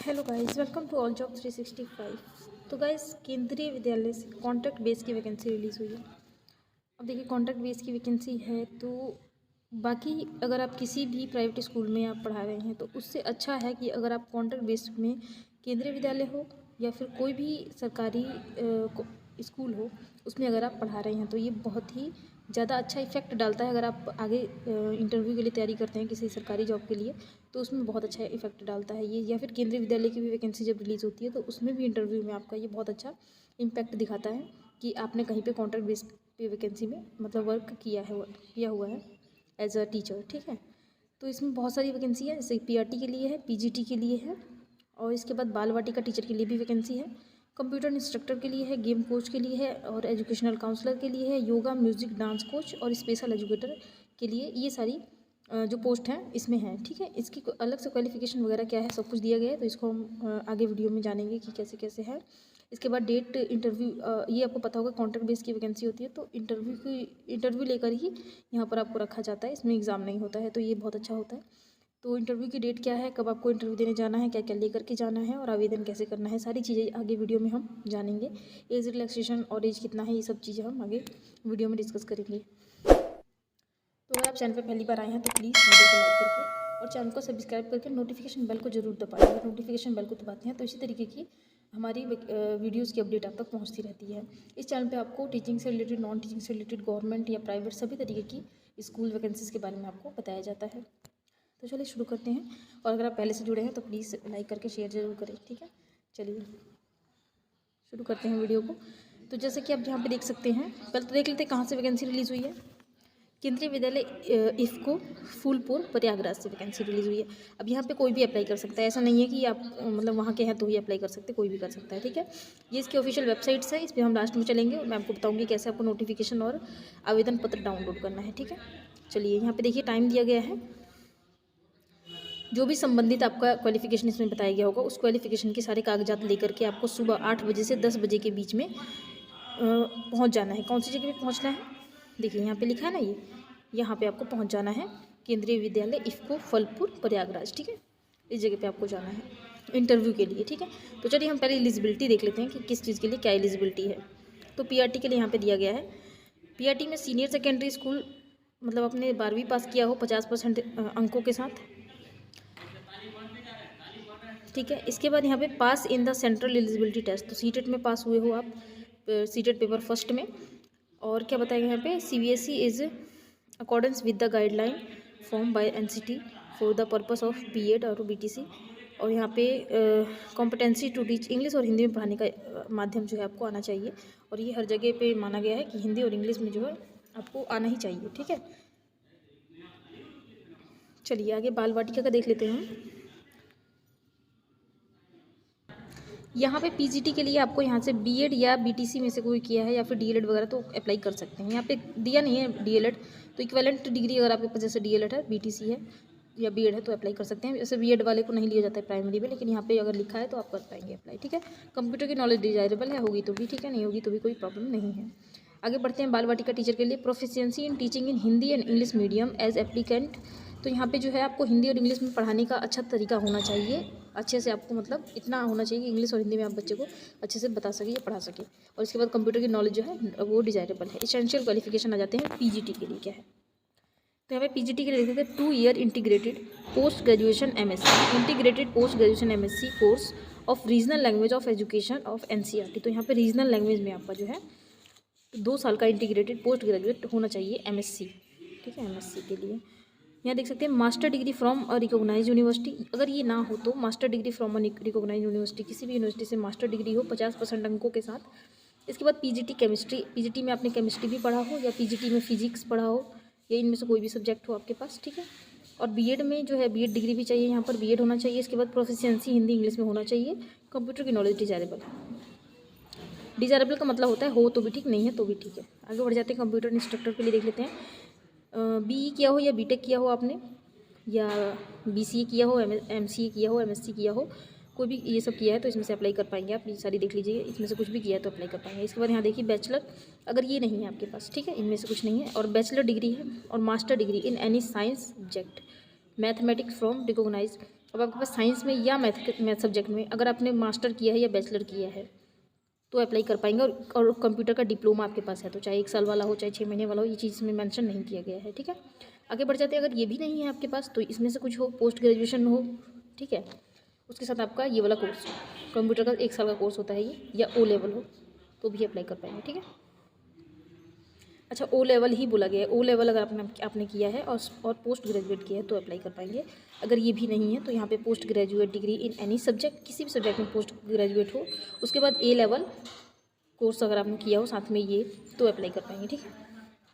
Hello guys, welcome to all job 365। तो guys, Kendriya Vidyalaya से contract base की वैकेंसी रिलीज़ हुई है। अब देखिए, कॉन्ट्रैक्ट बेस की वैकेंसी है तो बाकी अगर आप किसी भी प्राइवेट स्कूल में आप पढ़ा रहे हैं तो उससे अच्छा है कि अगर आप कॉन्ट्रैक्ट बेस में केंद्रीय विद्यालय हो या फिर कोई भी सरकारी स्कूल हो, उसमें अगर आप पढ़ा रहे हैं तो ये बहुत ही ज़्यादा अच्छा इफेक्ट डालता है। अगर आप आगे इंटरव्यू के लिए तैयारी करते हैं किसी सरकारी जॉब के लिए तो उसमें बहुत अच्छा इफेक्ट डालता है ये। या फिर केंद्रीय विद्यालय की भी वैकेंसी जब रिलीज़ होती है तो उसमें भी इंटरव्यू में आपका ये बहुत अच्छा इम्पैक्ट दिखाता है कि आपने कहीं पे कॉन्ट्रैक्ट बेस पे वैकेंसी में मतलब वर्क किया हुआ है एज अ टीचर। ठीक है, तो इसमें बहुत सारी वैकेंसी है, जैसे पीआरटी के लिए है, पीजीटी के लिए है, और इसके बाद बाल वाटिका टीचर के लिए भी वैकेंसी है, कंप्यूटर इंस्ट्रक्टर के लिए है, गेम कोच के लिए है, और एजुकेशनल काउंसलर के लिए है, योगा म्यूज़िक डांस कोच और स्पेशल एजुकेटर के लिए। ये सारी जो पोस्ट हैं इसमें है। ठीक है, इसकी अलग से क्वालिफिकेशन वगैरह क्या है सब कुछ दिया गया है, तो इसको हम आगे वीडियो में जानेंगे कि कैसे कैसे है। इसके बाद डेट इंटरव्यू, ये आपको पता होगा कॉन्ट्रैक्ट बेस की वैकेंसी होती है तो इंटरव्यू लेकर ही यहाँ पर आपको रखा जाता है, इसमें एग्ज़ाम नहीं होता है, तो ये बहुत अच्छा होता है। तो इंटरव्यू की डेट क्या है, कब आपको इंटरव्यू देने जाना है, क्या क्या लेकर के जाना है और आवेदन कैसे करना है, सारी चीज़ें आगे वीडियो में हम जानेंगे। एज रिलैक्सेशन और एज कितना है, ये सब चीज़ें हम आगे वीडियो में डिस्कस करेंगे। तो अगर आप चैनल पर पहली बार आए हैं तो प्लीज़ वीडियो को लाइक करके और चैनल को सब्सक्राइब करके नोटिफिकेशन बेल को जरूर दबाएं। अगर नोटिफिकेशन बेल को दबाते हैं तो इसी तरीके की हमारी वीडियोज़ की अपडेट आप तक पहुँचती रहती है। इस चैनल पे आपको टीचिंग से रिलेटेड, नॉन टीचिंग से रिलेटेड, गवर्नमेंट या प्राइवेट सभी तरीके की स्कूल वैकेंसीज़ के बारे में आपको बताया जाता है। तो चलिए शुरू करते हैं, और अगर आप पहले से जुड़े हैं तो प्लीज़ लाइक करके शेयर ज़रूर करें। ठीक है, चलिए शुरू करते हैं वीडियो को। तो जैसे कि आप यहाँ पे देख सकते हैं, पहले तो देख लेते हैं कहाँ से वैकेंसी रिलीज़ हुई है। केंद्रीय विद्यालय इफ़को फूलपुर प्रयागराज से वैकेंसी रिलीज़ हुई है। अब यहाँ पे कोई भी अप्लाई कर सकता है, ऐसा नहीं है कि आप मतलब वहाँ के हैं तो ही अप्लाई कर सकते, कोई भी कर सकता है। ठीक है, ये इसकी ऑफिशियल वेबसाइट्स है, इस पर हम लास्ट में चलेंगे और मैं आपको बताऊँगी कैसे आपको नोटिफिकेशन और आवेदन पत्र डाउनलोड करना है। ठीक है, चलिए यहाँ पर देखिए टाइम दिया गया है। जो भी संबंधित आपका क्वालिफिकेशन इसमें बताया गया होगा उस क्वालिफिकेशन के सारे कागजात लेकर के आपको सुबह 8 बजे से 10 बजे के बीच में पहुंच जाना है। कौन सी जगह पे पहुंचना है, देखिए यहाँ पे लिखा है ना, ये यहाँ पे आपको पहुंच जाना है, केंद्रीय विद्यालय इफ़को फूलपुर प्रयागराज। ठीक है, इस जगह पे आपको जाना है इंटरव्यू के लिए। ठीक है, तो चलिए हम पहले एलिजिबिलिटी देख लेते हैं कि किस चीज़ के लिए क्या एलिजिबिलिटी है। तो पीआरटी के लिए यहाँ पर दिया गया है, पीआरटी में सीनियर सेकेंडरी स्कूल मतलब अपने 12वीं पास किया हो 50% अंकों के साथ। ठीक है, इसके बाद यहाँ पे pass in the central eligibility test, तो सीटेट में पास हुए हो आप, सीटेट पेपर फर्स्ट में। और क्या बताया गया यहाँ पे, CBSE is accordance with the guideline form by NCT for the purpose of BEd और बीटीसी। और यहाँ पे कॉम्पिटेंसी टू टीच इंग्लिश और हिंदी में पढ़ाने का माध्यम जो है आपको आना चाहिए, और ये हर जगह पे माना गया है कि हिंदी और इंग्लिश में जो है आपको आना ही चाहिए। ठीक है, चलिए आगे बाल वाटिका का देख लेते हैं। यहाँ पे पीजीटी के लिए आपको यहाँ से बीएड या बीटीसी में से कोई किया है या फिर डीएलएड वगैरह तो अप्लाई कर सकते हैं। यहाँ पे दिया नहीं है डीएलएड, तो इक्विवेलेंट डिग्री अगर आपके पास जैसे डीएलएड है, बीटीसी है या बीएड है तो अप्लाई कर सकते हैं। जैसे बीएड वाले को नहीं लिया जाता है प्राइमरी में, लेकिन यहाँ पे अगर लिखा है तो आप कर पाएंगे अप्लाई। ठीक है, कंप्यूटर की नॉलेज डिजायरेबल है, होगी तो भी ठीक है, नहीं होगी तो भी कोई प्रॉब्लम नहीं है। आगे बढ़ते हैं, बाल वाटिका टीचर के लिए proficiency in teaching in Hindi and English medium as applicant. तो यहाँ पे जो है आपको हिंदी और इंग्लिश में पढ़ाने का अच्छा तरीका होना चाहिए, अच्छे से आपको मतलब इतना होना चाहिए कि इंग्लिश और हिंदी में आप बच्चे को अच्छे से बता सके या पढ़ा सके। और इसके बाद कंप्यूटर की नॉलेज जो है वो डिजायरेबल है। एसेंशियल क्वालिफिकेशन आ जाते हैं पीजीटी के लिए क्या है, तो यहाँ पे पीजीटी के लिए देखते हैं 2 year integrated post graduation MSc, integrated post graduation MSc course of regional language of education of NCERT. तो यहाँ पे रीजनल लैंग्वेज में आपका जो है 2 साल का इंटीग्रेटेड पोस्ट ग्रेजुएट होना चाहिए एमएससी। ठीक है, एमएससी के लिए यहाँ देख सकते हैं master degree from a recognise university. अगर ये ना हो तो master degree from a recognise university, किसी भी यूनिवर्सिटी से मास्टर डिग्री हो 50% अंकों के साथ। इसके बाद पीजीटी केमिस्ट्री, पीजीटी में आपने केमिस्ट्री भी पढ़ा हो या पीजीटी में फिजिक्स पढ़ा हो या इनमें से कोई भी सब्जेक्ट हो आपके पास। ठीक है, और बीएड में जो है बीएड डिग्री भी चाहिए, यहाँ पर बीएड होना चाहिए। इसके बाद प्रोफिशिएंसी हिंदी इंग्लिश में होना चाहिए। कंप्यूटर की नॉलेज डिजायरेबल, डिजायरेबल का मतलब होता है हो तो भी ठीक, नहीं है तो भी ठीक है। आगे बढ़ जाते हैं, कंप्यूटर इंस्ट्रक्टर के लिए देख लेते हैं। बीई किया हो या बीटेक किया हो आपने, या बीसीए किया हो, एमसीए किया हो, एमएससी किया हो, कोई भी ये सब किया है तो इसमें से अप्लाई कर पाएंगे आप। ये सारी देख लीजिए, इसमें से कुछ भी किया है तो अप्लाई कर पाएंगे। इसके बाद यहाँ देखिए बैचलर, अगर ये नहीं है आपके पास, ठीक है, इनमें से कुछ नहीं है, और बैचलर डिग्री है और master degree in any science subject mathematics from recognise अब आपके पास साइंस में या मैथ सब्जेक्ट में अगर आपने मास्टर किया है या बैचलर किया है तो अप्लाई कर पाएंगे। और कंप्यूटर का डिप्लोमा आपके पास है तो चाहे 1 साल वाला हो चाहे 6 महीने वाला हो, ये चीज़ में मेंशन नहीं किया गया है। ठीक है, आगे बढ़ जाते हैं। अगर ये भी नहीं है आपके पास तो इसमें से कुछ हो, पोस्ट ग्रेजुएशन हो, ठीक है, उसके साथ आपका ये वाला कोर्स कंप्यूटर का 1 साल का कोर्स होता है ये, या O लेवल हो तो भी अप्लाई कर पाएंगे। ठीक है, अच्छा O लेवल ही बोला गया है। O लेवल अगर आपने किया है और पोस्ट ग्रेजुएट किया है तो अप्लाई कर पाएंगे। अगर ये भी नहीं है तो यहाँ पे post graduate degree in any subject, किसी भी सब्जेक्ट में पोस्ट ग्रेजुएट हो, उसके बाद A लेवल कोर्स अगर आपने किया हो साथ में ये, तो अप्लाई कर पाएंगे। ठीक है,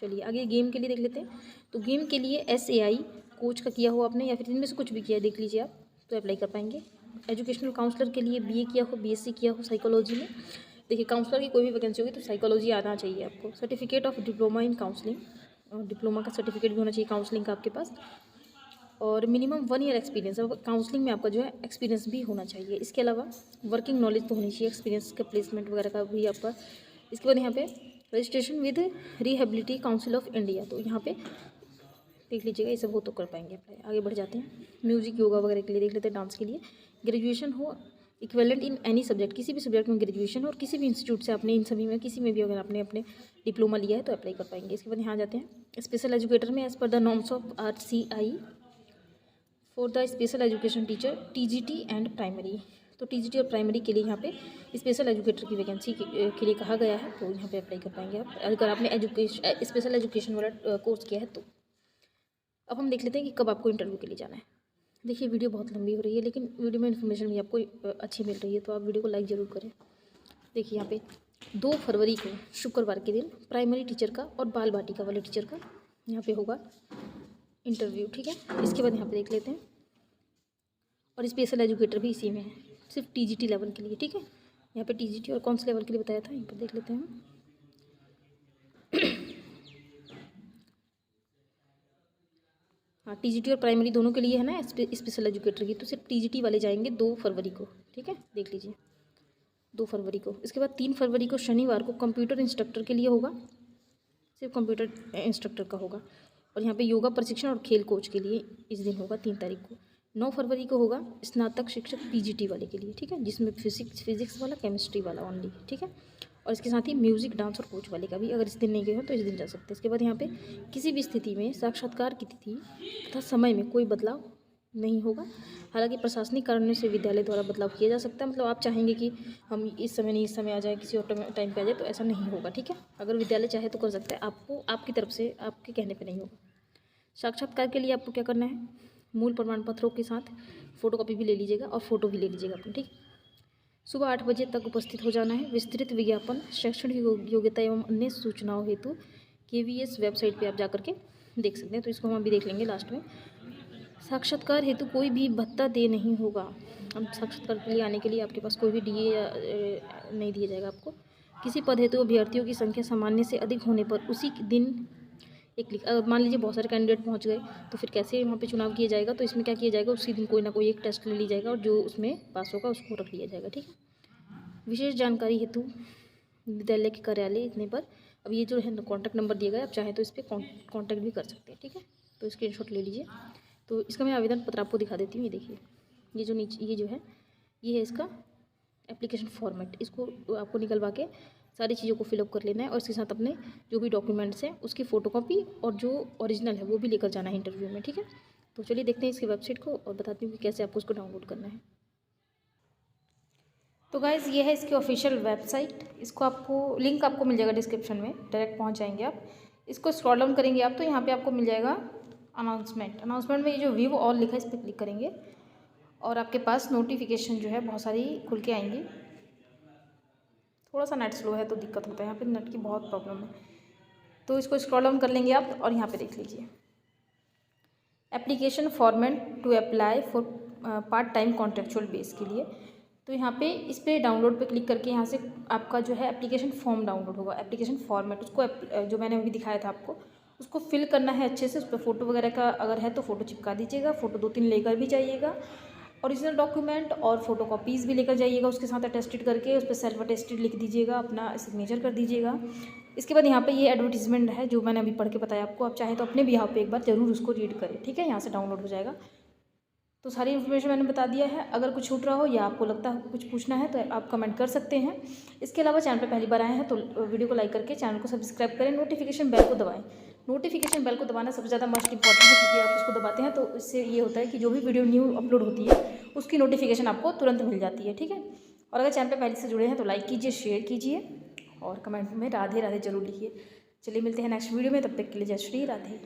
चलिए आगे गेम के लिए देख लेते हैं। तो गेम के लिए SAI कोच का किया हो आपने या फिर इनमें से कुछ भी किया है देख लीजिए आप, तो अप्लाई कर पाएंगे। एजुकेशनल काउंसलर के लिए BA किया हो, BSc किया हो साइकोलॉजी में, देखिए काउंसलर की कोई भी वैकेंसी होगी तो साइकोलॉजी आना चाहिए आपको। Certificate of diploma in counselling, और डिप्लोमा का सर्टिफिकेट भी होना चाहिए काउंसलिंग का आपके पास, और मिनिमम 1 ईयर एक्सपीरियंस। अब काउंसलिंग में आपका जो है एक्सपीरियंस भी होना चाहिए। इसके अलावा वर्किंग नॉलेज तो होनी चाहिए, एक्सपीरियंस का प्लेसमेंट वगैरह का भी आपका। इसके बाद यहाँ पे registration with rehabilitation council of India, तो यहाँ पे देख लीजिएगा, ये सब हो तो कर पाएंगे अप्लाई। आगे बढ़ जाते हैं। म्यूजिक योगा वगैरह के लिए देख लेते हैं। डांस के लिए ग्रेजुएशन हो इक्विवेलेंट इन एनी सब्जेक्ट, किसी भी सब्जेक्ट में ग्रेजुएशन, और किसी भी इंस्टीट्यूट से आपने इन सभी में किसी में भी अगर आपने अपने डिप्लोमा लिया है तो अप्लाई कर पाएंगे। इसके बाद यहाँ जाते हैं। स्पेशल एजुकेटर में as per the norms of RCI for the special education teacher TGT and primary, तो TGT और प्राइमरी के लिए यहाँ पे स्पेशल एजुकेटर की वैकेंसी के लिए कहा गया है, तो यहाँ पे अप्लाई कर पाएंगे आप अगर आपने स्पेशल एजुकेशन वाला कोर्स किया है तो। अब हम देख लेते हैं कि कब आपको इंटरव्यू के लिए जाना है। देखिए वीडियो बहुत लंबी हो रही है लेकिन वीडियो में इन्फॉर्मेशन भी आपको अच्छी मिल रही है, तो आप वीडियो को लाइक ज़रूर करें। देखिए यहाँ पे 2 फरवरी को शुक्रवार के दिन प्राइमरी टीचर का और बाल बाटिका वाले टीचर का यहाँ पे होगा इंटरव्यू। ठीक है, इसके बाद यहाँ पे देख लेते हैं। और स्पेशल एजुकेटर भी इसी में है, सिर्फ TGT लेवल के लिए। ठीक है, यहाँ पे TGT और कौन से लेवल के लिए बताया था यहाँ पर देख लेते हैं। हाँ, TGT और प्राइमरी दोनों के लिए है ना स्पेशल एजुकेटर की, तो सिर्फ TGT वाले जाएंगे 2 फरवरी को। ठीक है, देख लीजिए 2 फरवरी को। इसके बाद 3 फरवरी को शनिवार को कंप्यूटर इंस्ट्रक्टर के लिए होगा, सिर्फ कंप्यूटर इंस्ट्रक्टर का होगा। और यहाँ पे योगा प्रशिक्षण और खेल कोच के लिए इस दिन होगा 3 तारीख को। 9 फरवरी को होगा स्नातक शिक्षक PGT वाले के लिए। ठीक है, जिसमें फिजिक्स वाला, केमिस्ट्री वाला ओनली। ठीक है, और इसके साथ ही म्यूजिक डांस और कोच वाले का भी, अगर इस दिन नहीं गए हो तो इस दिन जा सकते हैं। इसके बाद यहाँ पे किसी भी स्थिति में साक्षात्कार की तिथि तथा समय में कोई बदलाव नहीं होगा। हालांकि प्रशासनिक कारणों से विद्यालय द्वारा बदलाव किया जा सकता है, मतलब आप चाहेंगे कि हम इस समय नहीं इस समय आ जाए, किसी और टाइम पे आ जाए, तो ऐसा नहीं होगा। ठीक है, अगर विद्यालय चाहे तो कर सकता है, आपको आपकी तरफ से आपके कहने पे नहीं होगा। साक्षात्कार के लिए आपको क्या करना है, मूल प्रमाण पत्रों के साथ फोटोकॉपी भी ले लीजिएगा और फोटो भी ले लीजिएगा अपनी। ठीक, सुबह 8 बजे तक उपस्थित हो जाना है। विस्तृत विज्ञापन, शैक्षणिक योग्यता एवं अन्य सूचनाओं हेतु KVS वेबसाइट पे आप जा करके देख सकते हैं, तो इसको हम अभी देख लेंगे लास्ट में। साक्षात्कार हेतु कोई भी भत्ता दे नहीं होगा। अब साक्षात्कार के लिए आने के लिए आपके पास कोई भी DA नहीं दिया जाएगा आपको। किसी पद हेतु अभ्यर्थियों की संख्या सामान्य से अधिक होने पर उसी दिन एक क्लिक, मान लीजिए बहुत सारे कैंडिडेट पहुंच गए तो फिर कैसे वहाँ पे चुनाव किया जाएगा, तो इसमें क्या किया जाएगा, उसी दिन कोई ना कोई एक टेस्ट ले लिया जाएगा और जो उसमें पास होगा उसको रख लिया जाएगा। ठीक है, विशेष जानकारी हेतु विद्यालय के कार्यालय इतने पर, अब ये जो है कॉन्टैक्ट नंबर दिया गया, आप चाहें तो इस पर कॉन्टैक्ट भी कर सकते हैं। ठीक है, तो स्क्रीनशॉट ले लीजिए। तो इसका मैं आवेदन पत्र आपको दिखा देती हूँ। ये देखिए, ये जो नीचे ये जो है ये है इसका एप्लीकेशन फॉर्मेट, इसको आपको निकलवा के सारी चीज़ों को फिलअप कर लेना है और इसके साथ अपने जो भी डॉक्यूमेंट्स हैं उसकी फ़ोटोकॉपी और जो ओरिजिनल है वो भी लेकर जाना है इंटरव्यू में। ठीक है, तो चलिए देखते हैं इसकी वेबसाइट को और बताती हूँ कि कैसे आपको उसको डाउनलोड करना है। तो गाइज़ ये है इसकी ऑफिशियल वेबसाइट, इसको आपको लिंक आपको मिल जाएगा डिस्क्रिप्शन में, डायरेक्ट पहुँच जाएंगे आप। इसको स्क्रॉल डाउन करेंगे आप तो यहाँ पर आपको मिल जाएगा अनाउंसमेंट में ये जो व्यू ऑल लिखा है इस पर क्लिक करेंगे और आपके पास नोटिफिकेशन जो है बहुत सारी खुल के आएंगी। थोड़ा सा नेट स्लो है तो दिक्कत होता है, यहाँ पे नेट की बहुत प्रॉब्लम है, तो इसको स्क्रॉल डाउन कर लेंगे आप और यहाँ पे देख लीजिए application format to apply for part time contractual base के लिए। तो यहाँ पे इस पर डाउनलोड पे क्लिक करके यहाँ से आपका जो है एप्लीकेशन फॉर्म डाउनलोड होगा, एप्लीकेशन फॉर्मेट, उसको जो मैंने अभी दिखाया था आपको उसको फिल करना है अच्छे से। उस पर फ़ोटो वगैरह का अगर है तो फ़ोटो चिपका दीजिएगा, फ़ोटो 2-3 लेकर भी जाइएगा, ओरिजिनल डॉक्यूमेंट और फोटो कॉपीज़ भी लेकर जाइएगा उसके साथ अटेस्टेड करके, उस पर सेल्फ अटेस्टेड लिख दीजिएगा, अपना सिग्नेचर कर दीजिएगा। इसके बाद यहाँ पे ये एडवर्टीजमेंट है जो मैंने अभी पढ़ के बताया आपको, आप चाहें तो अपने भी यहाँ पे एक बार ज़रूर उसको रीड करें। ठीक है, यहाँ से डाउनलोड हो जाएगा। तो सारी इन्फॉर्मेशन मैंने बता दिया है। अगर कुछ छूट रहा हो या आपको लगता है कुछ पूछना है तो आप कमेंट कर सकते हैं। इसके अलावा चैनल पर पहली बार आए हैं तो वीडियो को लाइक करके चैनल को सब्सक्राइब करें, नोटिफिकेशन बेल को दबाएं। नोटिफिकेशन बेल को दबाना सबसे ज़्यादा मस्ट इंपॉर्टेंट है, क्योंकि आप उसको दबाते हैं तो इससे ये होता है कि जो भी वीडियो न्यू अपलोड होती है उसकी नोटिफिकेशन आपको तुरंत मिल जाती है, ठीक है। और अगर चैनल पर पहले से जुड़े हैं तो लाइक कीजिए, शेयर कीजिए और कमेंट में राधे राधे जरूर लिखिए। चलिए मिलते हैं नेक्स्ट वीडियो में, तब तक के लिए जय श्री राधे।